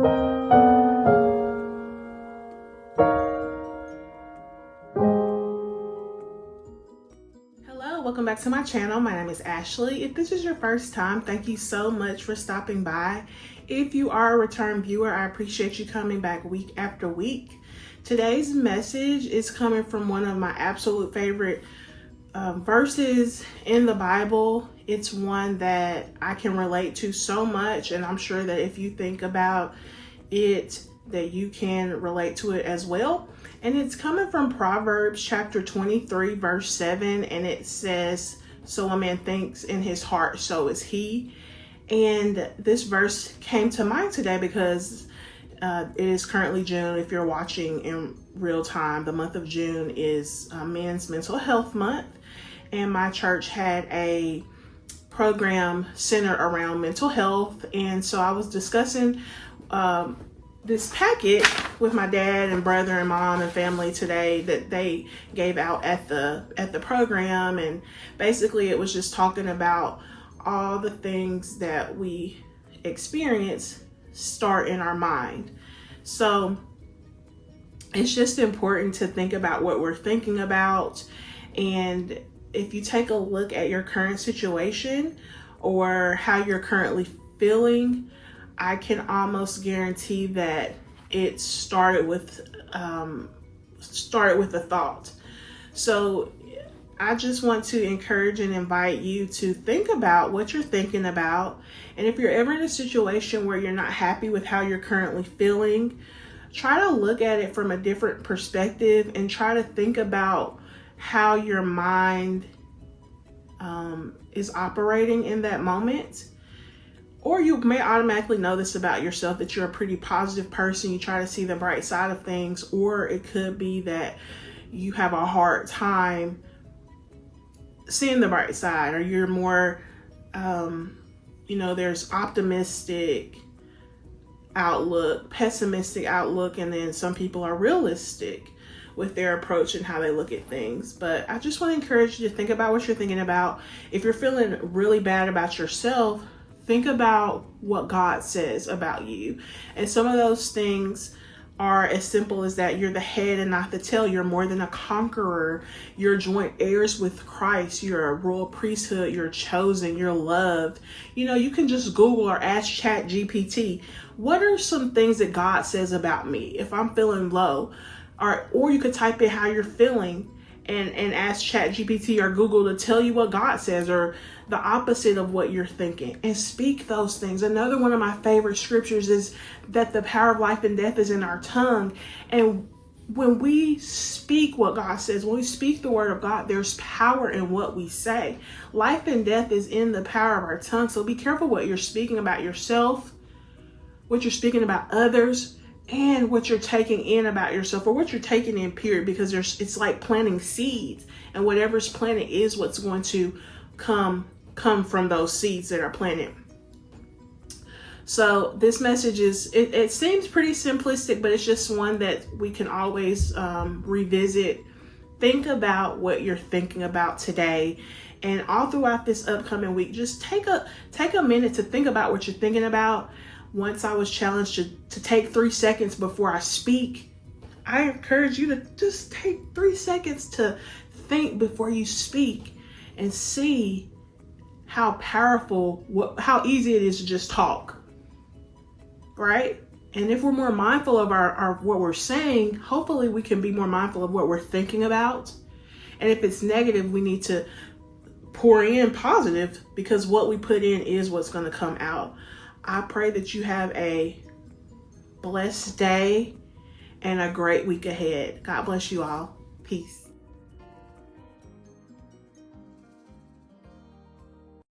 Welcome back to my channel. My name is Ashley. If this is your first time, thank you so much for stopping by. If you are a return viewer, I appreciate you coming back week after week. Today's message is coming from one of my absolute favorite verses in the Bible. It's one that I can relate to so much, and I'm sure that if you think about it, that you can relate to it as well. And it's coming from Proverbs chapter 23, verse 7. And it says, "So a man thinks in his heart, so is he." And this verse came to mind today because it is currently June. If you're watching in real time, the month of June is Men's Mental Health Month. And my church had a program centered around mental health. And so I was discussing this packet with my dad and brother and mom and family today that they gave out at the program. And basically it was just talking about all the things that we experience start in our mind. So it's just important to think about what we're thinking about. And if you take a look at your current situation or how you're currently feeling, I can almost guarantee that it started with a thought. So I just want to encourage and invite you to think about what you're thinking about. And if you're ever in a situation where you're not happy with how you're currently feeling, try to look at it from a different perspective and try to think about how your mind is operating in that moment. Or you may automatically know this about yourself, that you're a pretty positive person. You try to see the bright side of things. Or it could be that you have a hard time seeing the bright side, or you're more, there's optimistic outlook, pessimistic outlook, and then some people are realistic with their approach and how they look at things. But I just want to encourage you to think about what you're thinking about. If you're feeling really bad about yourself, think about what God says about you. And some of those things are as simple as that you're the head and not the tail. You're more than a conqueror. You're joint heirs with Christ. You're a royal priesthood. You're chosen. You're loved. You can just Google or ask ChatGPT, what are some things that God says about me if I'm feeling low? Or you could type in how you're feeling and ask ChatGPT or Google to tell you what God says, or the opposite of what you're thinking, and speak those things. Another one of my favorite scriptures is that the power of life and death is in our tongue. And when we speak what God says, when we speak the word of God, there's power in what we say. Life and death is in the power of our tongue. So be careful what you're speaking about yourself, what you're speaking about others, and what you're taking in about yourself, or what you're taking in, period, because it's like planting seeds, and whatever's planted is what's going to come from those seeds that are planted. So this message it seems pretty simplistic, but it's just one that we can always revisit. Think about what you're thinking about today, and all throughout this upcoming week, just take a minute to think about what you're thinking about. Once I was challenged to take 3 seconds before I speak. I encourage you to just take 3 seconds to think before you speak, and see how powerful, how easy it is to just talk, right? And if we're more mindful of our what we're saying, hopefully we can be more mindful of what we're thinking about. And if it's negative, we need to pour in positive, because what we put in is what's going to come out. I pray that you have a blessed day and a great week ahead. God bless you all. Peace.